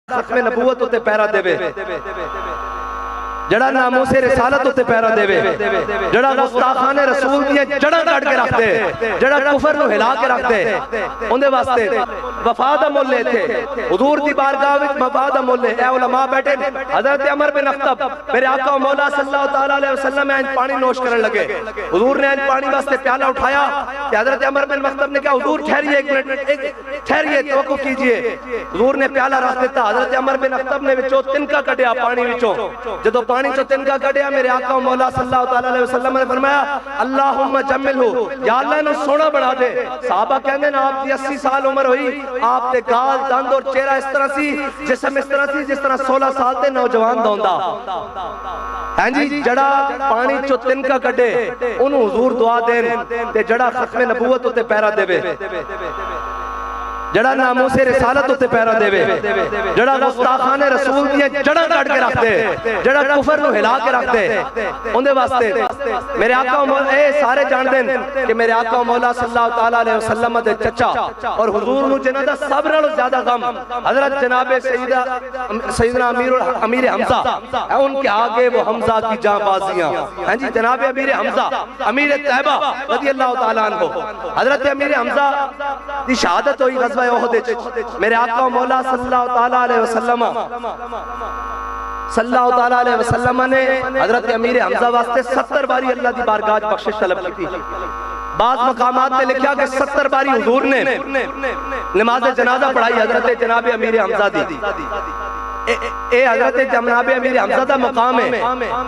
खत्म नबूवत उत्ते पैरा देवे, जड़ा नामूसे रिसालत उत्ते पैरा देवे, जड़ा गुस्ताखाने रसूल दी जड़ां कट के रख दे, जड़ा कुफर नूं हिला के रख दे, उहदे वास्ते वफा दा मुल इत्थे हुजूर दी बारगाह विच वफा दा मुल है। ए उलमा बैठे हजरत अमर बिन अख्तब मेरे आका मौला सल्लल्लाहु तआला अलैहि वसल्लम इंज पानी नोश करन लगे, हुजूर ने इंज पानी वास्ते प्याला उठाया कि हजरत अमर बिन अख्तब ने कहा हुजूर ठहरिए एक मिनट, ठहरिए तवक्कुफ कीजिए। हुजूर ने प्याला रख दिता, हजरत अमर बिन अख्तब ने विचों तिनका कढ़िया पानी विचों, जदों पानी चो तिनका कढ़िया मेरे आका मौला सल्लल्लाहु तआला अलैहि वसल्लम ने फरमाया अल्लाहुम्मा जम्मिलहु, या अल्लाह इहनूं सोहना बना दे। सहाबा कहंदे ना आप दी 80 साल उम्र होई, आप दे गाल दंद और चेहरा इस तरह सी, जिस्म इस तरह सी जिस तरह 16 साल दे नौजवान दा हुंदा। हां जी, जड़ा पानी चो तिनका कढ़े ओनू हुजूर दुआ देन ते जड़ा खत्म नबूवत उत्ते पैरा देवे, जड़ा नामूसे रिसालत उत्ते पैरा देवे, जड़ा गुस्ताखाने रसूल दी जड़ां कट के रख दे, जड़ा कुफर नूं हिला के रख दे, उहदे वास्ते मेरे आका मौला ए सारे जानदे ने कि मेरे आका मौला सल्लल्लाहु तआला अलैहि वसल्लम दे चचा और हुजूर नूं जिन्हां दा सब नालों ज्यादा गम हजरत जनाबे सैयदना अमीर हमजा, उनके आगे वो हमजा की जांबाजियां। हां जी, जनाबे अमीर हमजा अमीर तैयबा रज़ियल्लाहु तआला अन्हु, हजरत अमीर हमजा दी शहादत हुई गज़वा ओहद विच। मेरे आका मौला सल्लल्लाहु तआला अलैहि वसल्लम ने हजरत अमीर हमजा वास्ते 70 बारी अल्लाह दी बारगाह बख्शिश तलब की। बाज़ मकामात पे लिखा कि 70 बारी हुजूर ने नमाज जनाजा पढ़ाई हजरत जनाब अमीर हमजा दी। ए हजरत जनाब अमीर हमजा दा मकाम है।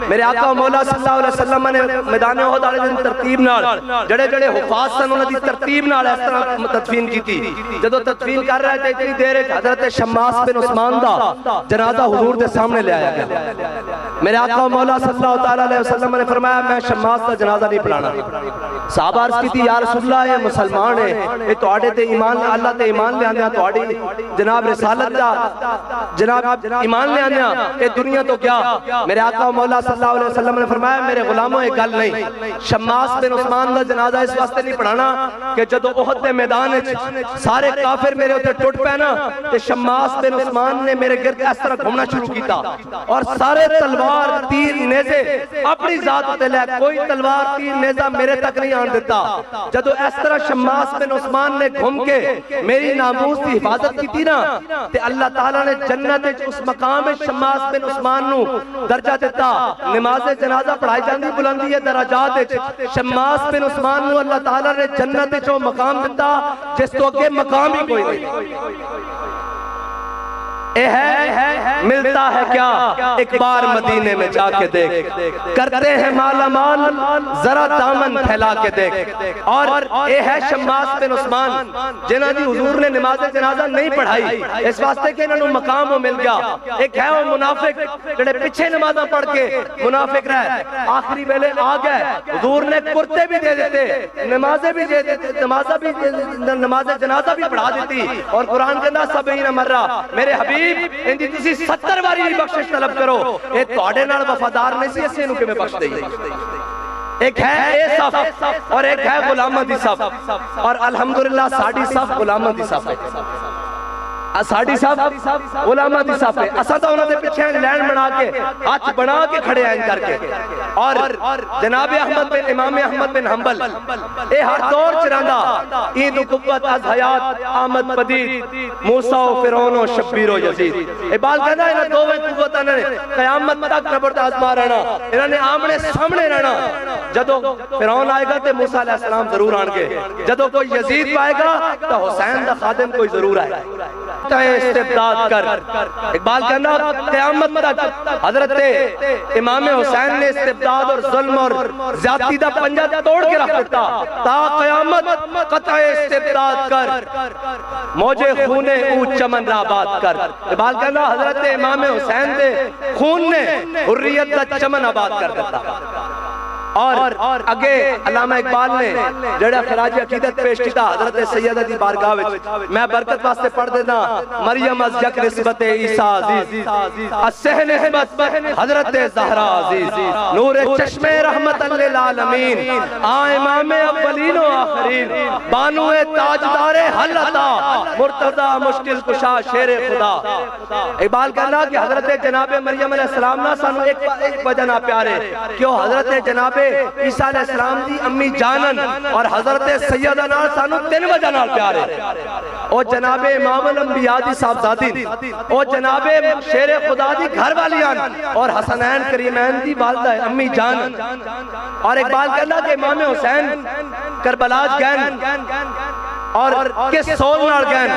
मेरे आका मौला सल्लल्लाहु अलैहि वसल्लम ने मैदान उहद वाले दिन तरतीब नाल जड़े जड़े हुफाज सन उन्हां दी तरतीब नाल इस तरह तदफीन कीती। जदों तदफीन कर रहे थे इतनी देर हजरत शम्मास बिन उस्मान दा जनाजा हुजूर दे सामने ले आया गया। मेरे आका मौला सल्लल्लाहु तआला अलैहि वसल्लम ने फरमाया मैं शम्मास दा जनाजा नहीं पढ़ाना। सहाबा अर्ज़ कीती या रसूलल्लाह ये मुसलमान है, ये तुहाडे ते ईमान अल्लाह ते ईमान ले आंदे तुहाडी जनाब रिसालत दा जनाब ईमान ले आने ये दुनिया तो क्या। मेरे आका मौला सल्लल्लाहु अलैहि वसल्लम ने फरमाया मेरे गुलामों एक गल नहीं, शम्मास बिन उस्मान दा जनाजा इस वास्ते नहीं पढ़ाना कि जदों उहद दे मैदान विच सारे काफिर मेरे उत्ते टुट पे ना ते शम्मास बिन उस्मान ने मेरे गिरद इस तरह घूमना शुरू किया और सारे तलवार तीर नेज़े अपनी जात उत्ते लै, कोई तलवार तीर नेज़ा मेरे तक नहीं आन दिता। जदों इस तरह शम्मास बिन उस्मान ने घूम के मेरी नामूस की हिफाजत की ना ते अल्लाह ताला ने जन्नत विच उस मकाम में शम्मास बिन उस्मान नू दर्जा दिता। नमाज जनाजा पढ़ाई जाती बुलंदी है दराजात विच, शम्मास बिन उस्मान नू अल्लाह ताला ने जन्नत विच मकाम दिता जिस तो अगे मकाम ही कोई नहीं। है मिलता है क्या एक बार मदीने में जाके देख, करते हैं माला माल जरा दामन फैला के देख। और ये है शम्मास बिन उस्मान जिन्हां दी हुजूर ने नमाज जनाजा नहीं पढ़ाई इस वास्ते कि इन्हां नू मकाम मिल गया। एक है वो मुनाफिक जिहड़े पिछे नमाज़ां पढ़ के मुनाफिक रहे, आखिरी वेले आ गए हुजूर ने कुर्ते भी दे देते, नमाज़ें भी दे देते, नमाज जनाजा भी पढ़ा देती और कुरान कहंदा सबईना मर्रा मेरे हबीब इंदी तुसी 70 बारी बख्शिश तलब करो। ये तुहाडे नाल वफादार नहीं सी इसे नूं किवें बख्श देई। एक है ए सफ और एक है गुलामां दी सफ और अल्हम्दुलिल्लाह साडी सफ गुलामां दी सफ है। साडी सफ गुलामां दी सफ है। असां तां उन्हां दे पिछे लाइन बना के हाथ बना के खड़े हैं करके। और जनाब अहमद बिन इमाम अहमद बिन हंबल ए हर दौर च रहिंदा ईद कुव्वत अज हयात आमद पदीद मूसा व फिरौन व शब्बीर व यजीद। इकबाल कहंदा इन्हां दोवें कुव्वतां ने कयामत तक रब दा आजमा रहना, इन्हां ने आमने सामने रहना। जदों फिरौन आएगा ते मूसा अलैहि सलाम जरूर आएंगे, जदों कोई यजीद आएगा तो हुसैन दा खादिम कोई जरूर आएगा। इस्तिबदाद कर इकबाल कहना क़यामत तक हजरत इमाम हुसैन ने इस्तिबदाद और जुल्म और ज्यादती दा पंजा तोड़ के रख दिता। ता क़यामत क़त्अ इस्तिबदाद कर मौजे खूने ऊ चमन आबाद कर। इकबाल कहना हजरत इमाम हुसैन दे खून ने हुर्रियत दा चमन आबाद कर दिता। और अगे अल्लामा इकबाल ने जेड़ा खराज अकीदत पेश किया हजरत सैयदा दी बारगाह विच, मैं बरकत वास्ते पढ़ देना। मरियम अज यक निस्बत ईसा अजीज अस्सह निस्बत हजरत ज़हरा अजीज नूर चश्मे रहमतन लिल आलमीन आ इमाम अव्वलीन व आखिरीन बानुए ताजदारे हलता मुर्तजा मुश्किल कुशा शेर खुदा। इकबाल कहना कि हजरत जनाब मरियम अलैहिस्सलाम ना सानू एक वजह ना प्यारे क्यों हजरत जनाब ईसा अलैहिस्सलाम दी अम्मी जानन और हजरत सैयदा नाल सानू तीन वजह नाल प्यार है। ओ जनाब इमामुल अंबिया दी साहबजादी, ओ जनाब शेर खुदा दी घर वालियान और हसनैन करीमैन दी वालिदा अम्मी जान। और इकबाल कहना कि इमाम हुसैन करबला गए और किस सोल नाल गए।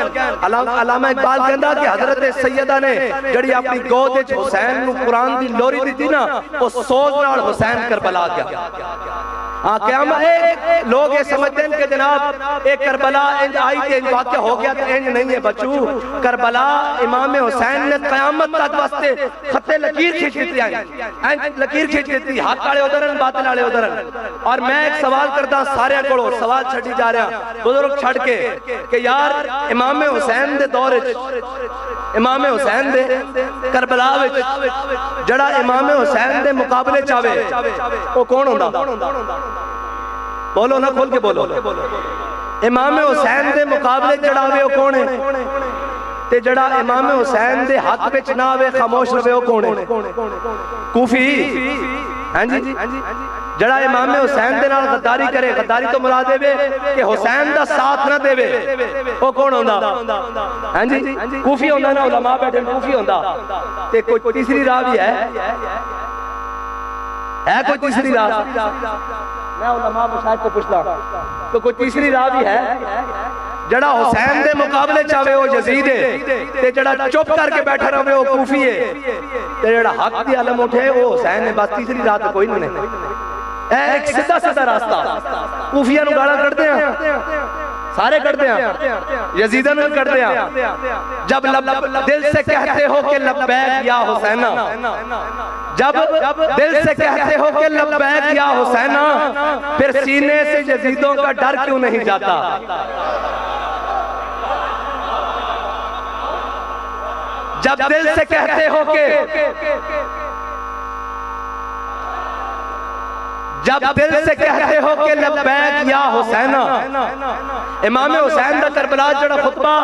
अल्लामा इकबाल कहंदा कि हजरत सैयदा ने जड़ी अपनी गोद विच हुसैन नु कुरान दी लोरी दी ना ओ सोल नाल हुसैन करबला गया। हाँ क़यामत लोग ये समझते हैं कि जनाब एक करबला इंज आई थे इंज वाक़या हो गया तो इंज नहीं है बच्चू। करबला इमाम हुसैन ने क़यामत तक वास्ते खत्ते लकीर खींच दी इंज लकीर खींच दी हक वाले उधरन बातिल वाले उधरन। और मैं एक सवाल करदा सारे कोलों सवाल छड्डी जा रहा बुजुर्ग छड़ के कि यार इमाम हुसैन दे दौर विच इमाम हुसैन दे करबला विच जड़ा इमाम हुसैन दे मुकाबले चावे वो कौन होंदा? बोलो ना खोल के बोलो। इमाम हुसैन दे मुकाबले जड़ावे वो कौन है ते जड़ा इमाम हुसैन दे हक विच ना आवे खामोश रवे वो कौन है? कूफी। हां जी जड़ा इमाम हुसैन दे नाल गद्दारी करे, गद्दारी तो मुराद है कि हुसैन दा साथ ना देवे वो कौन होंदा? हां जी कूफी होंदा ना, उलमा बैठे कूफी होंदा। ते कोई तीसरी राह भी है कोई तीसरी राह? मैं उलमा मशाइख को पूछता तो कोई तीसरी राह भी है? जड़ा हुसैन दे मुकाबले चावे वो यजीद है ते जड़ा चुप करके बैठा रहे वो कूफी है ते जड़ा हक दी आलम उठे वो हुसैन है। बस तीसरी राह तो कोई नहीं। एक सीधा सीधा रास्ता कूफिया नु गाला कढ़दे हैं सारे करते हैं, यजीदन में करते हैं। जब दिल से कहते हो कि लब्बैक या हुसैना, जब दिल से कहते हो कि लब्बैक या हुसैना, फिर सीने से यजीदों का डर क्यों नहीं जाता? जब दिल से कहते हो कि जब दिल से कहते हो कि लब्बैक या हुसैना, इमाम हुसैन दा करबला जड़ा खुतबा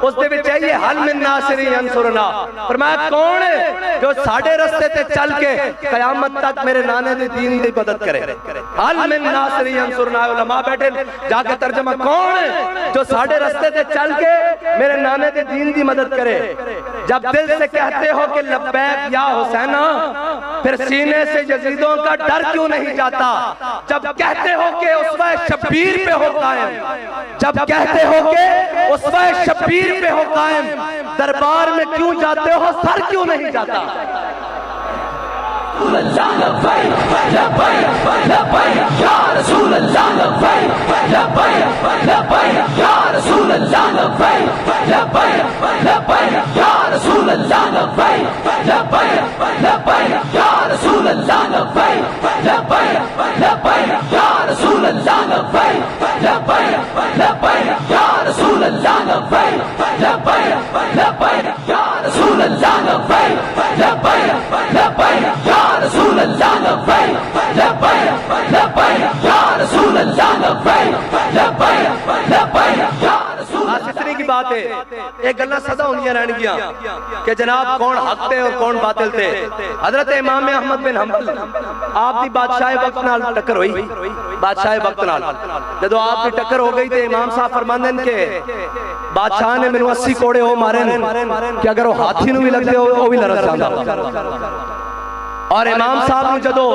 उस दे विच चाहिए हल मिन नासिरी अंसुरना। फरमाया कौन है जो साडे रास्ते ते चल के कयामत तक मेरे नाने दी दीन दी मदद करे? हल मिन नासिरी अंसुरना। उलमा बैठे जाके तर्जुमा कौन है जो साडे रास्ते ते चल के मेरे नाने दी दीन दी मदद करे? जब दिल से कहते हो कि लब्बैक या हुसैना, फिर सीने से यजीदों का डर क्यों नहीं जाता? जब कहते हो कि उसवा शब्बीर पे हो कायम, जब कहते हो कि उसवा शब्बीर पे हो कायम, दरबार में क्यों जाते हो, सर क्यों नहीं जाता? की बात है एक गल्ला सदा होंदियां रहणगियां कि जनाब कौन हक थे और कौन बातिल थे। हजरत इमाम अहमद बिन हंबल आप दी बादशाह वक्त नाल टक्कर हुई, बादशाह वक्त नाल जदों आप दी टक्कर हो गई ते इमाम साहब फरमांदे ने कि बादशाह ने मेनू 80 कोड़े हो मारे ने कि अगर वो हाथी नू भी लगदे ओ भी लरस जांदा। और इमाम साहब ने जदों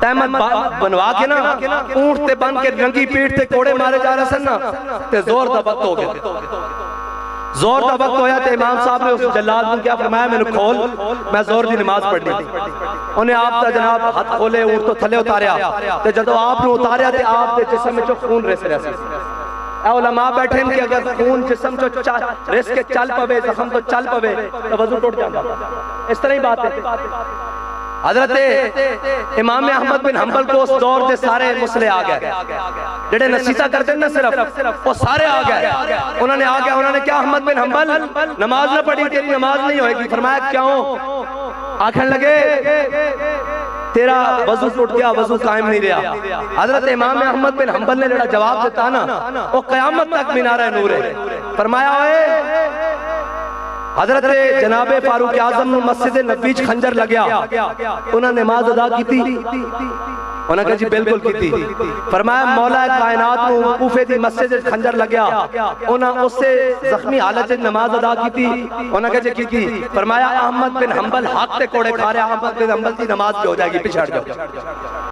तहमत बनवा के ना ऊंट ते बन के रंगी पीठ ते कोड़े मारे जा रहे सन ना ते जोर दा वक्त हो गया, जोर दा वक्त होया ते इमाम साहब ने उस जल्लाद ने क्या फरमाया, मैंने खोल, मैं जोर दी नमाज पढ़नी थी। उन्हें आप दा जनाब हाथ खोले ऊंट तो थले उतारिया ते जदों आप ने उतारिया ते आप दे जिस्म विचों खून रिस रहा सी। उलमा बैठे कि अगर खून जिस्म चो रिस के चल पवे, जख्म तो चल पवे तो वजू टूट जाता। इस तरह ही बात है। हजरत इमाम अहमद बिन हंबल को उस दौर के सारे मुसले आ गए, जेडे नसीहत करते ना सिर्फ वो सारे आ गए। उन्होंने आ गया, उन्होंने क्या अहमद बिन हंबल नमाज ना पढ़ी, तेरी नमाज नहीं होगी। फरमाया क्यों? आखन लगे तेरा वजू टूट गया, वजू कायम नहीं रहा। हजरत इमाम अहमद बिन हंबल ने जरा जवाब देता ना, वो कयामत तक मीनारा नूर है। फरमाया हजरत जनाबे फारूक आजम मस्जिद नबी च खंजर लग्या, उन्होंने नमाज अदा की थी? उन्होंने कहा जी बिल्कुल की थी। फरमाया मौला कायनात को कूफे दी मस्जिद खंजर लग्या, उन्होंने उससे जख्मी हालत में नमाज अदा की थी? उन्होंने कहा जी की थी। फरमाया अहमद बिन हंबल हाथ से कोड़े खा रहे, अहमद बिन हंबल की नमाज की हो जाएगी, पिछड़ जाओ।